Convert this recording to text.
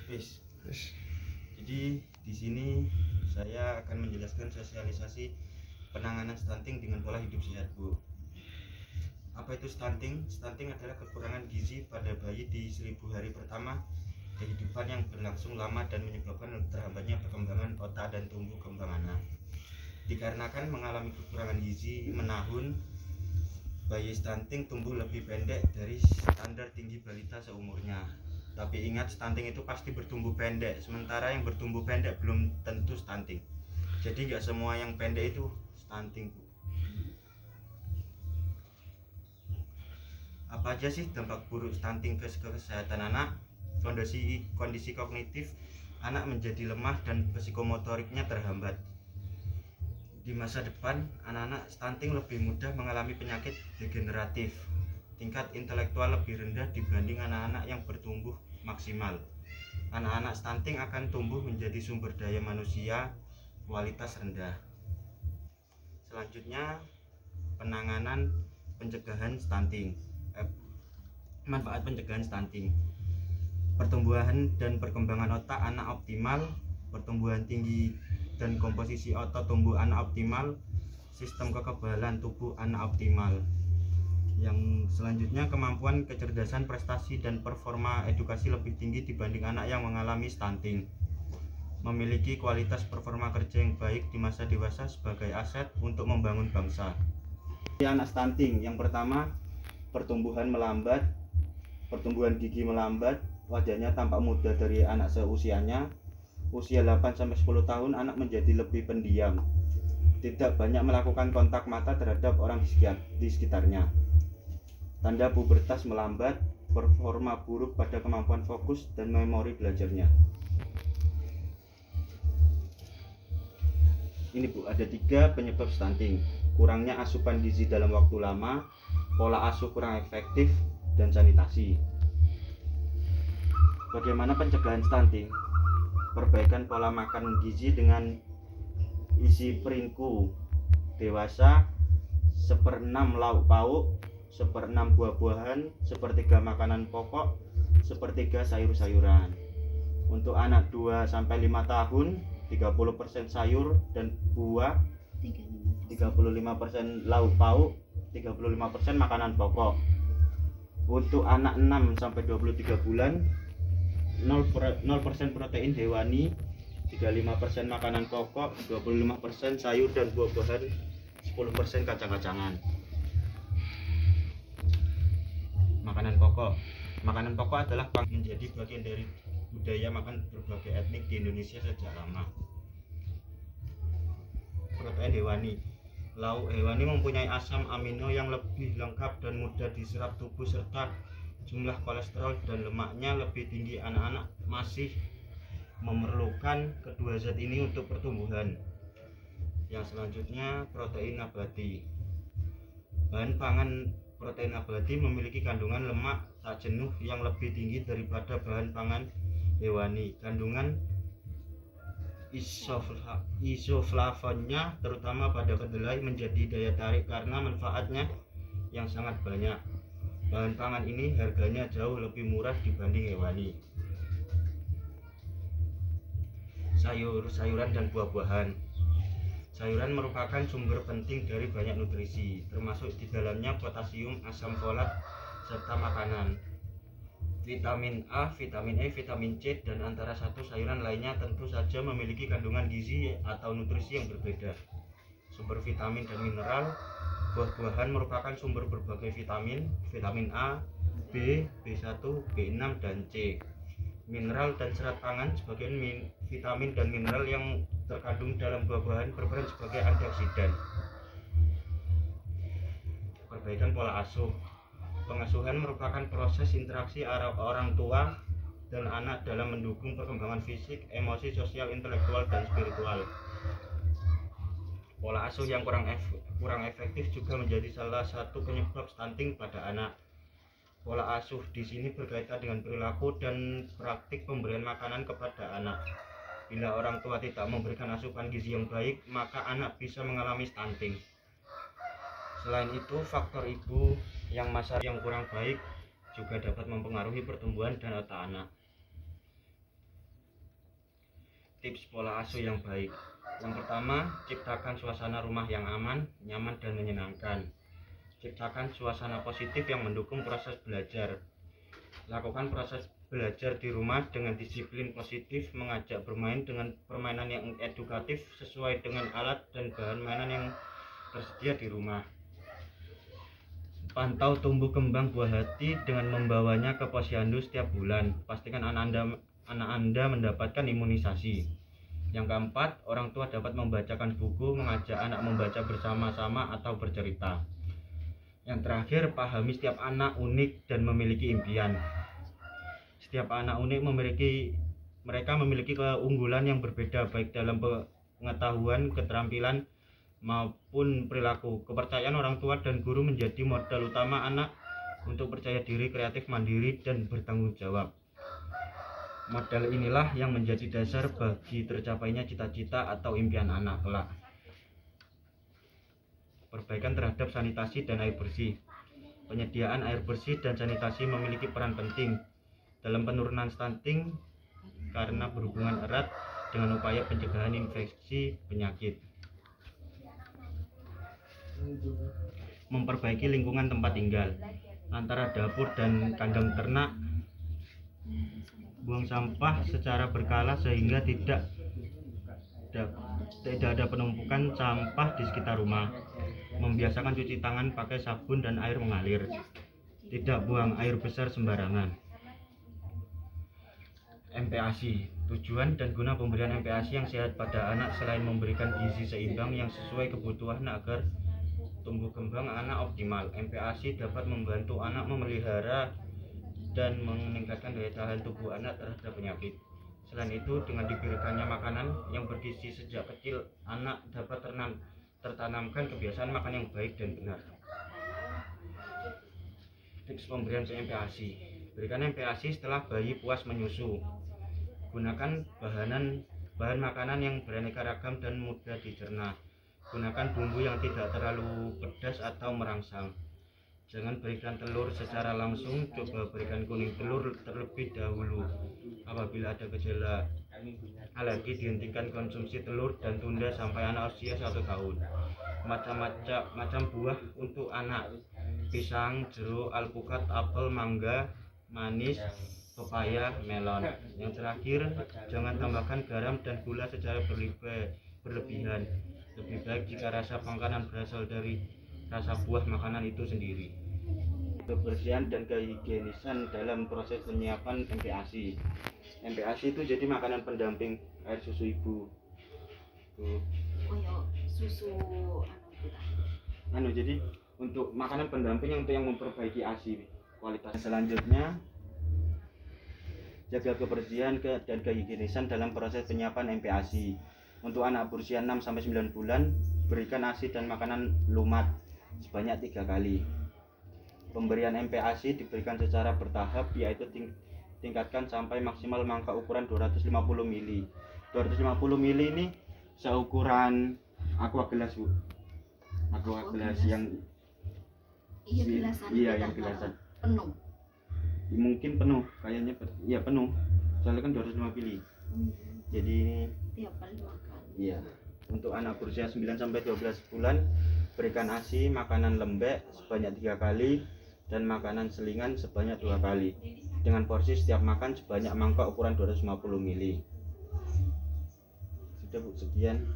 Wis. Jadi di sini saya akan menjelaskan sosialisasi penanganan stunting dengan pola hidup sehat, Bu. Apa itu stunting? Stunting adalah kekurangan gizi pada bayi di 1000 hari pertama kehidupan yang berlangsung lama dan menyebabkan terhambatnya perkembangan otak dan tumbuh kembang anak. Dikarenakan mengalami kekurangan gizi menahun, bayi stunting tumbuh lebih pendek dari standar tinggi balita seumurnya. Tapi ingat, stunting itu pasti bertumbuh pendek, sementara yang bertumbuh pendek belum tentu stunting. Jadi nggak semua yang pendek itu stunting, Bu. Apa aja sih dampak buruk stunting ke kesehatan anak? Kondisi kognitif anak menjadi lemah dan psikomotoriknya terhambat. Di masa depan, anak-anak stunting lebih mudah mengalami penyakit degeneratif. Tingkat intelektual lebih rendah dibanding anak-anak yang bertumbuh maksimal. Anak-anak stunting akan tumbuh menjadi sumber daya manusia kualitas rendah. Selanjutnya, penanganan pencegahan stunting. Manfaat pencegahan stunting: pertumbuhan dan perkembangan otak anak optimal, pertumbuhan tinggi dan komposisi otot tumbuh anak optimal, sistem kekebalan tubuh anak optimal. Yang selanjutnya, kemampuan kecerdasan, prestasi, dan performa edukasi lebih tinggi dibanding anak yang mengalami stunting. Memiliki kualitas performa kerja yang baik di masa dewasa sebagai aset untuk membangun bangsa. Anak stunting, yang pertama, pertumbuhan melambat, pertumbuhan gigi melambat, wajahnya tampak muda dari anak seusianya. Usia 8-10 tahun, anak menjadi lebih pendiam, tidak banyak melakukan kontak mata terhadap orang di sekitarnya. Tanda pubertas melambat, performa buruk pada kemampuan fokus dan memori belajarnya. Ini, Bu, ada 3 penyebab stunting: kurangnya asupan gizi dalam waktu lama, pola asuh kurang efektif, dan sanitasi. Bagaimana pencegahan stunting? Perbaikan pola makan gizi dengan isi peringku dewasa 1/6 lauk pauk, 1/6 buah-buahan, 1/3 makanan pokok, 1/3 sayur-sayuran. Untuk anak 2-5 tahun, 30% sayur dan buah, 35% lauk pauk, 35% makanan pokok. Untuk anak 6-23 bulan, 0% protein hewani, 35% makanan pokok, 25% sayur dan buah-buahan, 10% kacang-kacangan. Makanan pokok adalah menjadi bagian dari budaya makan berbagai etnik di Indonesia sejak lama. Protein hewani: lauk hewani mempunyai asam amino yang lebih lengkap dan mudah diserap tubuh, serta jumlah kolesterol dan lemaknya lebih tinggi. Anak-anak masih memerlukan kedua zat ini untuk pertumbuhan. Yang selanjutnya, protein nabati. Bahan pangan protein nabati memiliki kandungan lemak tak jenuh yang lebih tinggi daripada bahan pangan hewani. Kandungan isoflavonnya, terutama pada kedelai, menjadi daya tarik karena manfaatnya yang sangat banyak. Bahan pangan ini harganya jauh lebih murah dibanding hewani. Sayur-sayuran dan buah-buahan. Sayuran merupakan sumber penting dari banyak nutrisi, termasuk di dalamnya potasium, asam folat, serta makanan, vitamin A, vitamin E, vitamin C, dan antara satu sayuran lainnya tentu saja memiliki kandungan gizi atau nutrisi yang berbeda. Sumber vitamin dan mineral. Buah-buahan merupakan sumber berbagai vitamin A, B, B1, B6, dan C. Mineral dan serat pangan. Sebagian vitamin dan mineral yang terkandung dalam buah-buahan berperan sebagai antioksidan. Perbaikan pola asuh. Pengasuhan merupakan proses interaksi orang tua dan anak dalam mendukung perkembangan fisik, emosi, sosial, intelektual, dan spiritual. Pola asuh yang kurang efektif juga menjadi salah satu penyebab stunting pada anak. Pola asuh di sini berkaitan dengan perilaku dan praktik pemberian makanan kepada anak. Bila orang tua tidak memberikan asupan gizi yang baik, maka anak bisa mengalami stunting. Selain itu, faktor ibu yang kurang baik juga dapat mempengaruhi pertumbuhan dan otak anak. tips pola asuh yang baik. Yang pertama, ciptakan suasana rumah yang aman, nyaman, dan menyenangkan. Ciptakan suasana positif yang mendukung proses belajar. Lakukan proses belajar di rumah dengan disiplin positif, mengajak bermain dengan permainan yang edukatif sesuai dengan alat dan bahan mainan yang tersedia di rumah. Pantau tumbuh kembang buah hati dengan membawanya ke posyandu setiap bulan. Pastikan anak Anda mendapatkan imunisasi. Yang keempat, orang tua dapat membacakan buku, mengajak anak membaca bersama-sama atau bercerita. Yang terakhir, pahami setiap anak unik dan memiliki impian. Setiap anak unik mereka memiliki keunggulan yang berbeda baik dalam pengetahuan, keterampilan, maupun perilaku. Kepercayaan orang tua dan guru menjadi modal utama anak untuk percaya diri, kreatif, mandiri, dan bertanggung jawab. Modal inilah yang menjadi dasar bagi tercapainya cita-cita atau impian anak kelak. Perbaikan terhadap sanitasi dan air bersih. Penyediaan air bersih dan sanitasi memiliki peran penting dalam penurunan stunting karena berhubungan erat dengan upaya pencegahan infeksi penyakit. Memperbaiki lingkungan tempat tinggal antara dapur dan kandang ternak. Buang sampah secara berkala sehingga tidak ada penumpukan sampah di sekitar rumah. Membiasakan cuci tangan pakai sabun dan air mengalir. Tidak buang air besar sembarangan. MPASI. Tujuan dan guna pemberian MPASI yang sehat pada anak selain memberikan gizi seimbang yang sesuai kebutuhan agar tumbuh kembang anak optimal. MPASI dapat membantu anak memelihara dan meningkatkan daya tahan tubuh anak terhadap penyakit. Selain itu, dengan diberikannya makanan yang bergizi sejak kecil, anak dapat tertanamkan kebiasaan makan yang baik dan benar. Tips pemberian MPASI. Berikan MPASI setelah bayi puas menyusu. Gunakan bahan makanan yang beraneka ragam dan mudah dicerna. Gunakan bumbu yang tidak terlalu pedas atau merangsang. Jangan berikan telur secara langsung, coba berikan kuning telur terlebih dahulu. Apabila ada gejala alergi, dihentikan konsumsi telur dan tunda sampai anak usia 1 tahun. Macam buah untuk anak: pisang, jeruk, alpukat, apel, mangga, manis, pepaya, melon. Yang terakhir, jangan tambahkan garam dan gula secara berlebihan. Lebih baik jika rasa makanan berasal dari rasa buah makanan itu sendiri. Kebersihan dan kehigienisan dalam proses penyiapan MPASI. MPASI itu jadi makanan pendamping air susu ibu. Susu Jadi untuk makanan pendamping untuk yang memperbaiki ASI kualitas. Selanjutnya, jaga kebersihan dan kehigienisan dalam proses penyiapan MPASI. Untuk anak berusia 6-9 bulan, berikan ASI dan makanan lumat sebanyak 3 kali. Pemberian MPASI diberikan secara bertahap, yaitu tingkatkan sampai maksimal mangkok ukuran 250 ml. 250 ml ini seukuran aqua gelas, Bu. Aqua gelas yang gelasan. Yang gelasan penuh. Mungkin penuh, kayaknya penuh. Soalnya kan 250 ml. Jadi tiap kali makan. Iya. Untuk anak berusia 9-12 bulan, berikan ASI makanan lembek sebanyak 3 kali dan makanan selingan sebanyak 2 kali. Dengan porsi setiap makan sebanyak mangkok ukuran 250 ml. Sudah, Bu, sekian.